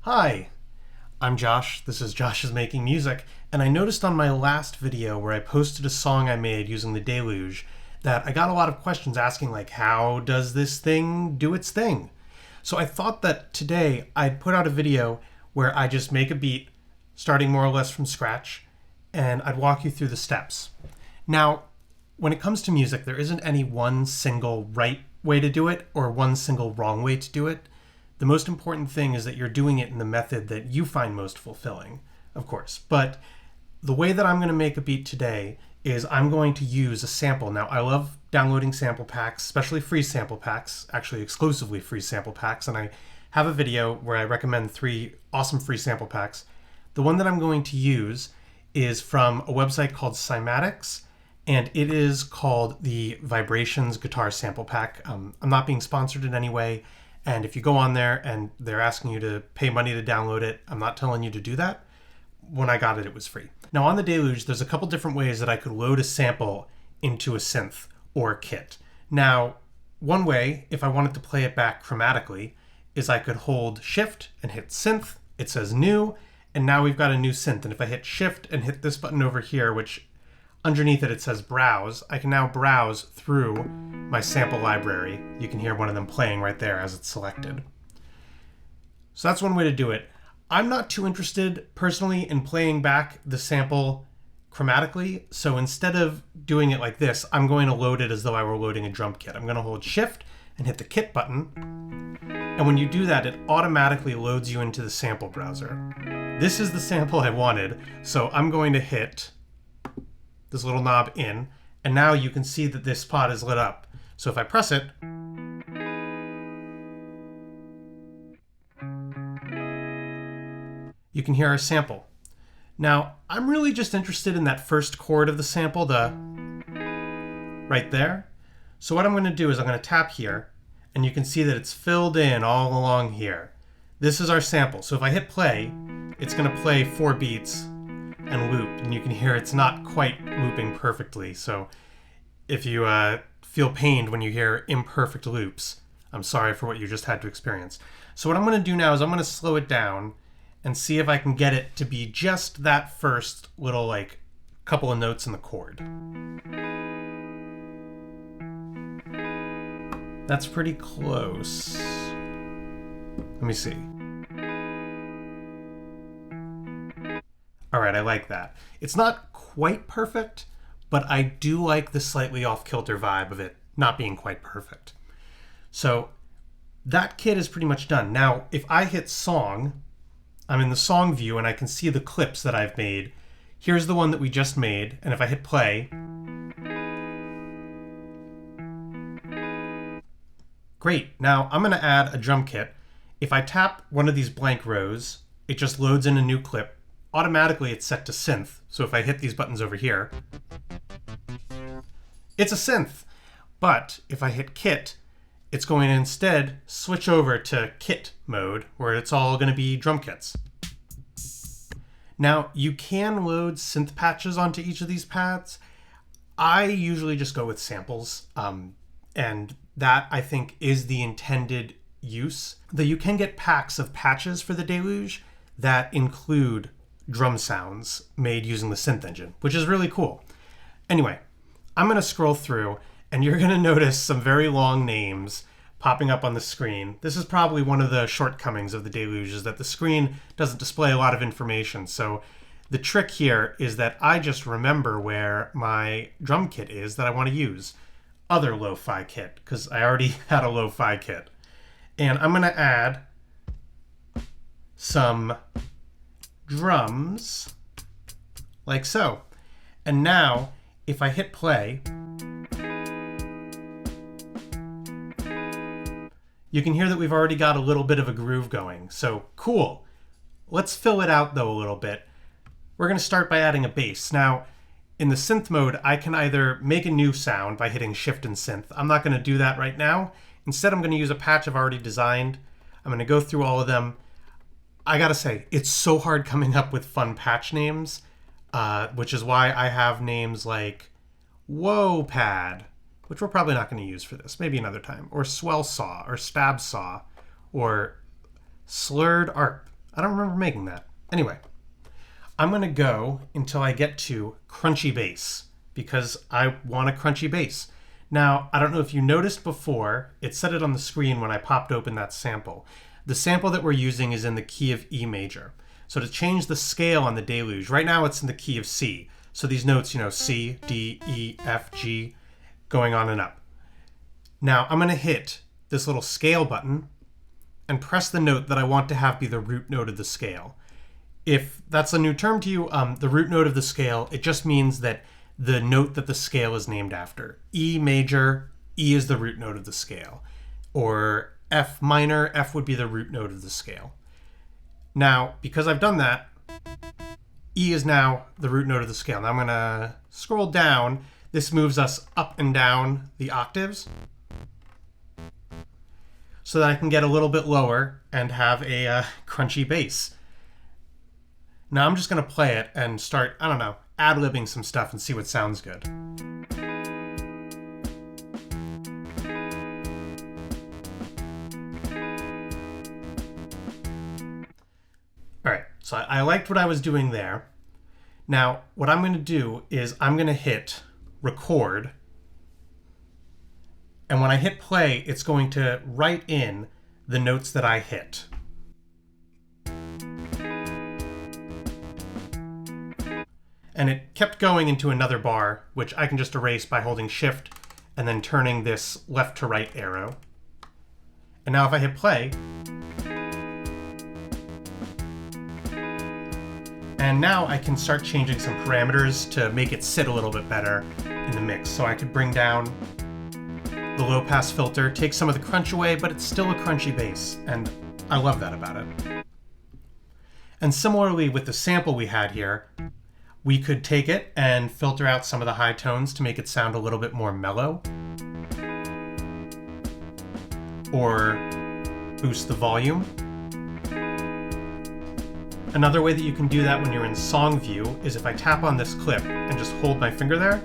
Hi, I'm Josh. This is Josh is Making Music, and I noticed on my last video where I posted a song I made using the Deluge that I got a lot of questions asking like, how does this thing do its thing? So I thought that today I'd put out a video where I just make a beat starting more or less from scratch, and I'd walk you through the steps. Now, when it comes to music, there isn't any one single right way to do it or one single wrong way to do it. The most important thing is that you're doing it in the method that you find most fulfilling, of course. But the way that I'm going to make a beat today is I'm going to use a sample. Now, I love downloading sample packs, especially free sample packs, actually exclusively free sample packs. And I have a video where I recommend 3 awesome free sample packs. The one that I'm going to use is from a website called Cymatics, and it is called the Vibrations Guitar Sample Pack. I'm not being sponsored in any way. And if you go on there and they're asking you to pay money to download it, I'm not telling you to do that. When I got it, it was free. Now on the Deluge, there's a couple different ways that I could load a sample into a synth or a kit. Now, one way, if I wanted to play it back chromatically, is I could hold Shift and hit Synth. It says New, and now we've got a new synth. And if I hit Shift and hit this button over here, which underneath it says Browse, I can now browse through my sample library. You can hear one of them playing right there as it's selected. So that's one way to do it. I'm not too interested personally in playing back the sample chromatically, so instead of doing it like this, I'm going to load it as though I were loading a drum kit. I'm going to hold Shift and hit the Kit button, and when you do that, it automatically loads you into the sample browser. This is the sample I wanted, so I'm going to hit this little knob in, and now you can see that this spot is lit up. So if I press it, you can hear our sample. Now, I'm really just interested in that first chord of the sample, the right there. So what I'm going to do is I'm going to tap here, and you can see that it's filled in all along here. This is our sample. So if I hit play, it's going to play 4 beats and loop, and you can hear it's not quite looping perfectly. So if you feel pained when you hear imperfect loops, I'm sorry for what you just had to experience. So what I'm going to do now is I'm going to slow it down and see if I can get it to be just that first little like couple of notes in the chord. That's pretty close. Let me see. All right, I like that. It's not quite perfect, but I do like the slightly off-kilter vibe of it not being quite perfect. So that kit is pretty much done. Now, if I hit Song, I'm in the Song view and I can see the clips that I've made. Here's the one that we just made, and if I hit play, great. Now I'm gonna add a drum kit. If I tap one of these blank rows, it just loads in a new clip. Automatically it's set to synth. So if I hit these buttons over here, it's a synth. But if I hit kit, it's going to instead switch over to kit mode where it's all going to be drum kits. Now you can load synth patches onto each of these pads. I usually just go with samples. And that I think is the intended use. Though you can get packs of patches for the Deluge that include drum sounds made using the synth engine, which is really cool. Anyway, I'm going to scroll through and you're going to notice some very long names popping up on the screen. This is probably one of the shortcomings of the Deluge, is that the screen doesn't display a lot of information. So the trick here is that I just remember where my drum kit is that I want to use. Other lo-fi kit, because I already had a lo-fi kit. And I'm going to add some drums like so. And now if I hit play, you can hear that we've already got a little bit of a groove going. So cool. Let's fill it out though a little bit. We're going to start by adding a bass. Now in the synth mode, I can either make a new sound by hitting Shift and Synth. I'm not going to do that right now. Instead, I'm going to use a patch I've already designed. I'm going to go through all of them. I gotta say, it's so hard coming up with fun patch names, which is why I have names like Whoa Pad, which we're probably not going to use for this, maybe another time, or Swell Saw, or Stab Saw, or Slurred Arp. I don't remember making that. Anyway, I'm going to go until I get to crunchy bass because I want a crunchy bass. Now, I don't know if you noticed before, it said it on the screen when I popped open that sample. The sample that we're using is in the key of E major. So to change the scale on the Deluge, right now it's in the key of C. So these notes, C, D, E, F, G, going on and up. Now I'm going to hit this little scale button and press the note that I want to have be the root note of the scale. If that's a new term to you, the root note of the scale, it just means that the note that the scale is named after. E major, E is the root note of the scale. Or F minor, F would be the root note of the scale. Now, because I've done that, E is now the root note of the scale. Now I'm going to scroll down. This moves us up and down the octaves so that I can get a little bit lower and have a crunchy bass. Now I'm just going to play it and start, ad-libbing some stuff and see what sounds good. All right, so I liked what I was doing there. Now, what I'm going to do is I'm going to hit record. And when I hit play, it's going to write in the notes that I hit. And it kept going into another bar, which I can just erase by holding Shift and then turning this left to right arrow. And now if I hit play, and now I can start changing some parameters to make it sit a little bit better in the mix. So I could bring down the low pass filter, take some of the crunch away, but it's still a crunchy bass, and I love that about it. And similarly with the sample we had here, we could take it and filter out some of the high tones to make it sound a little bit more mellow, or boost the volume. Another way that you can do that when you're in song view is if I tap on this clip and just hold my finger there,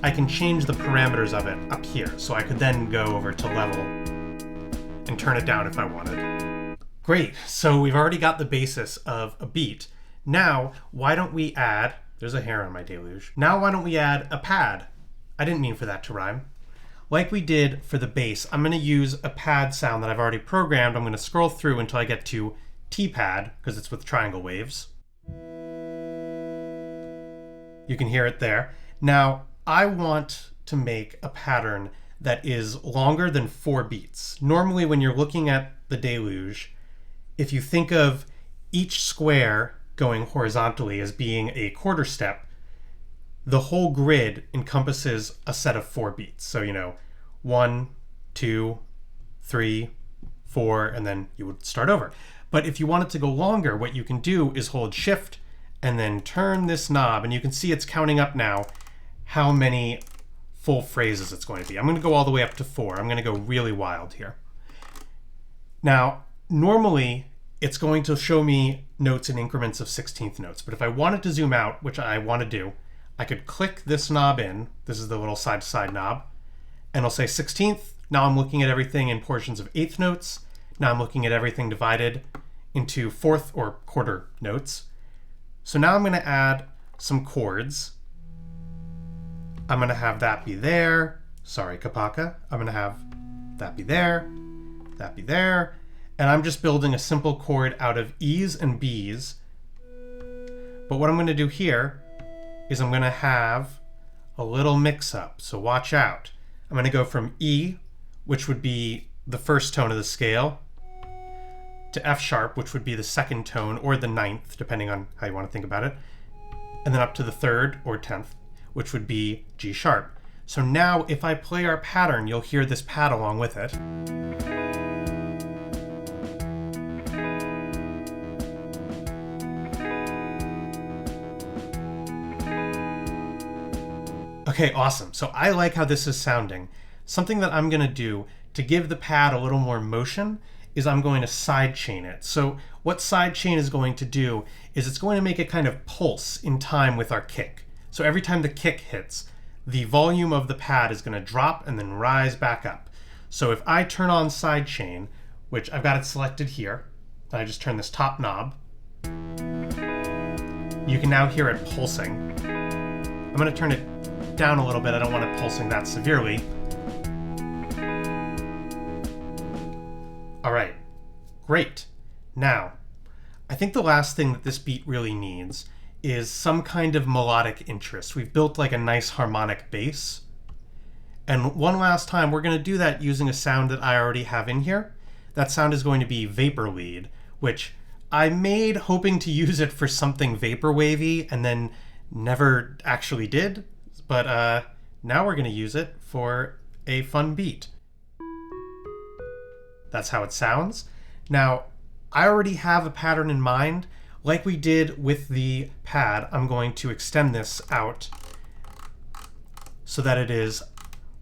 I can change the parameters of it up here. So I could then go over to level and turn it down if I wanted. Great, so we've already got the basis of a beat. Now, why don't we add, there's a hair on my Deluge. Now why don't we add a pad? I didn't mean for that to rhyme. Like we did for the bass, I'm gonna use a pad sound that I've already programmed. I'm gonna scroll through until I get to T-pad, because it's with triangle waves. You can hear it there. Now, I want to make a pattern that is longer than 4 beats. Normally, when you're looking at the Deluge, if you think of each square going horizontally as being a quarter step, the whole grid encompasses a set of 4 beats. So, 1, 2, 3, 4, and then you would start over. But if you want it to go longer, what you can do is hold Shift and then turn this knob, and you can see it's counting up now how many full phrases it's going to be. I'm going to go all the way up to 4. I'm going to go really wild here. Now, normally it's going to show me notes in increments of 16th notes, but if I wanted to zoom out, which I want to do, I could click this knob in. This is the little side-to-side knob, and it'll say 16th. Now I'm looking at everything in portions of 8th notes. Now I'm looking at everything divided into 4th or quarter notes. So now I'm going to add some chords. I'm going to have that be there. Sorry, Kapaka. I'm going to have that be there, that be there. And I'm just building a simple chord out of E's and B's. But what I'm going to do here is I'm going to have a little mix-up. So watch out. I'm going to go from E, which would be the first tone of the scale, to F sharp, which would be the second tone, or the 9th, depending on how you want to think about it, and then up to the 3rd or 10th, which would be G sharp. So now if I play our pattern, you'll hear this pad along with it. Okay, awesome. So I like how this is sounding. Something that I'm going to do to give the pad a little more motion is I'm going to sidechain it. So what sidechain is going to do is it's going to make it kind of pulse in time with our kick. So every time the kick hits, the volume of the pad is going to drop and then rise back up. So if I turn on sidechain, which I've got it selected here, and I just turn this top knob, you can now hear it pulsing. I'm going to turn it down a little bit. I don't want it pulsing that severely. All right, great. Now, I think the last thing that this beat really needs is some kind of melodic interest. We've built like a nice harmonic bass. And one last time, we're going to do that using a sound that I already have in here. That sound is going to be vapor lead, which I made hoping to use it for something vaporwavy and then never actually did. But now we're going to use it for a fun beat. That's how it sounds. Now, I already have a pattern in mind. Like we did with the pad, I'm going to extend this out so that it is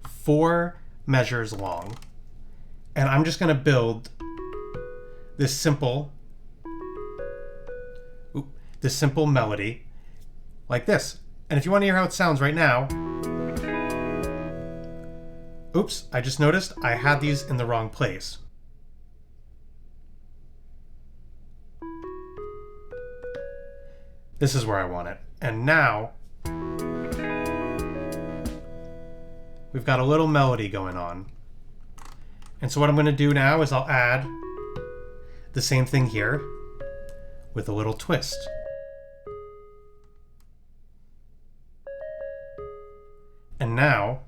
4 measures long. And I'm just going to build this simple melody like this. And if you want to hear how it sounds right now, oops, I just noticed I had these in the wrong place. This is where I want it. And now we've got a little melody going on. And so what I'm going to do now is I'll add the same thing here with a little twist. And now,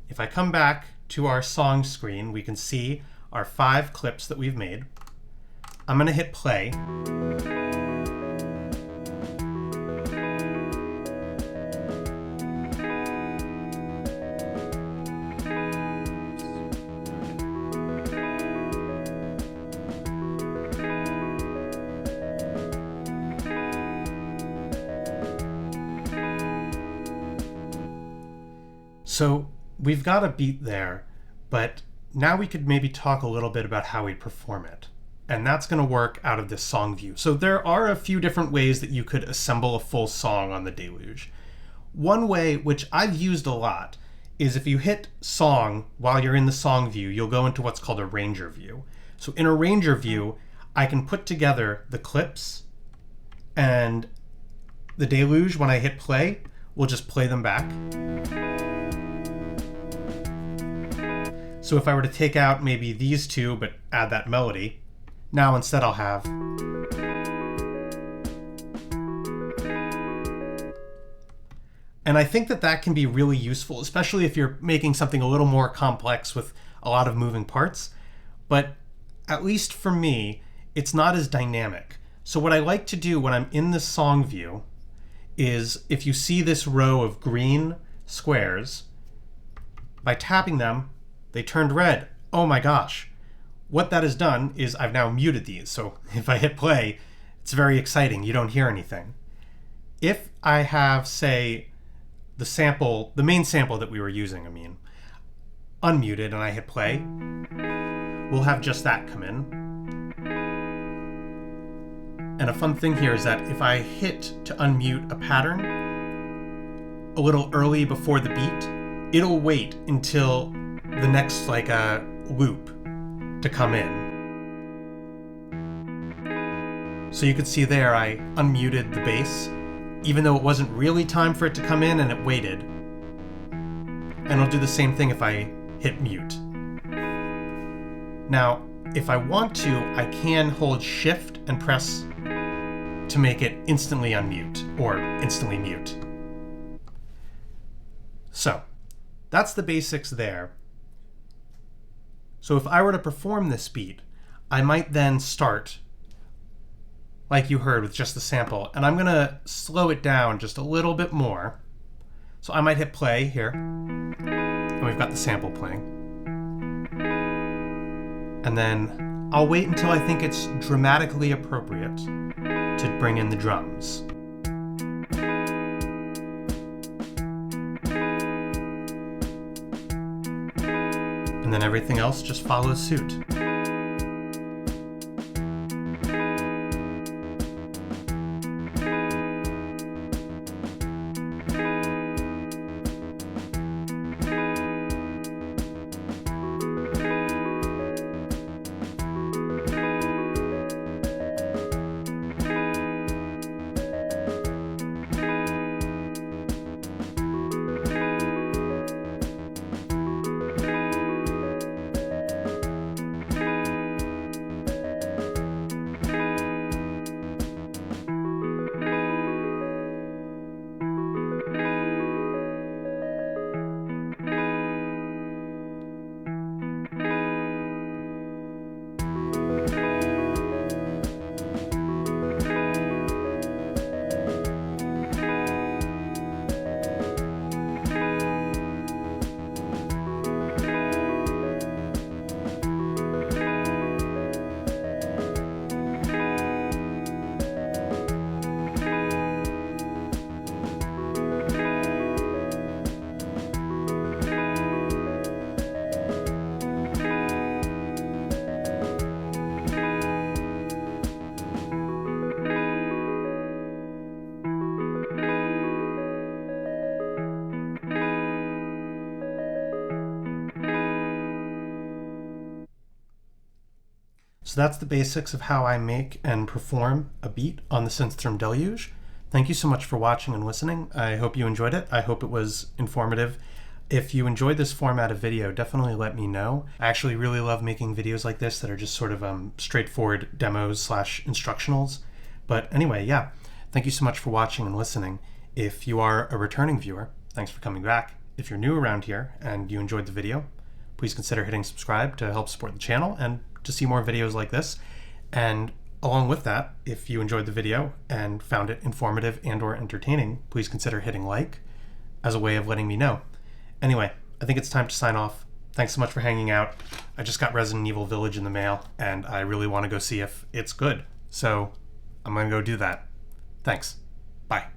if I come back to our song screen, we can see our 5 clips that we've made. I'm going to hit play. So we've got a beat there, but now we could maybe talk a little bit about how we perform it. And that's going to work out of this song view. So there are a few different ways that you could assemble a full song on the Deluge. One way, which I've used a lot, is if you hit song while you're in the song view, you'll go into what's called a ranger view. So in a ranger view, I can put together the clips, and the Deluge, when I hit play, will just play them back. So if I were to take out maybe these two, but add that melody, now instead I'll have. And I think that that can be really useful, especially if you're making something a little more complex with a lot of moving parts. But at least for me, it's not as dynamic. So what I like to do when I'm in the song view is, if you see this row of green squares, by tapping them, they turned red. Oh my gosh. What that has done is I've now muted these. So if I hit play, it's very exciting. You don't hear anything. If I have, say, the main sample that we were using, unmuted, and I hit play, we'll have just that come in. And a fun thing here is that if I hit to unmute a pattern a little early before the beat, it'll wait until the next loop to come in. So you could see there I unmuted the bass, even though it wasn't really time for it to come in, and it waited. And I'll do the same thing if I hit mute. Now, if I want to, I can hold shift and press to make it instantly unmute or instantly mute. So that's the basics there. So if I were to perform this beat, I might then start, like you heard, with just the sample, and I'm going to slow it down just a little bit more. So I might hit play here, and we've got the sample playing. And then I'll wait until I think it's dramatically appropriate to bring in the drums. And then everything else just follows suit. So that's the basics of how I make and perform a beat on the Synthstrom Deluge. Thank you so much for watching and listening. I hope you enjoyed it. I hope it was informative. If you enjoyed this format of video, definitely let me know. I actually really love making videos like this that are just sort of straightforward demos / instructionals. But anyway, yeah, thank you so much for watching and listening. If you are a returning viewer, thanks for coming back. If you're new around here and you enjoyed the video, please consider hitting subscribe to help support the channel and to see more videos like this. And along with that, if you enjoyed the video and found it informative and or entertaining, please consider hitting like as a way of letting me know. Anyway, I think it's time to sign off. Thanks so much for hanging out. I just got Resident Evil Village in the mail, and I really want to go see if it's good. So I'm going to go do that. Thanks. Bye.